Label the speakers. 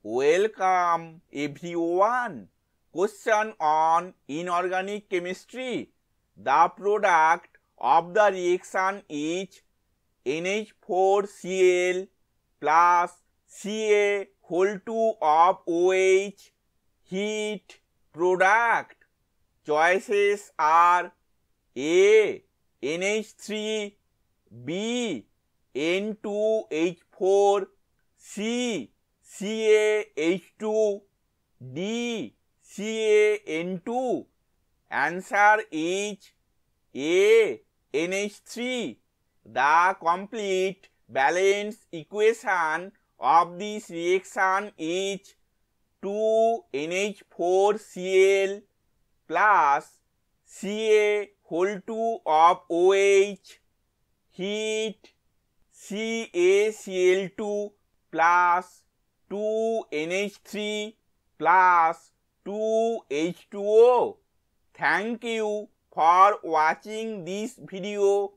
Speaker 1: Welcome everyone. Question on inorganic chemistry. The product of the reaction is NH4Cl plus Ca whole 2 of OH. Heat product. Choices are A. NH3, B. N2H4, C. CaH2, D. CaN2. Answer is A. NH3. The complete balance equation of this reaction is 2NH4Cl plus Ca whole 2 of OH. Heat CaCl2 plus 2NH3 plus 2H2O. Thank you for watching this video.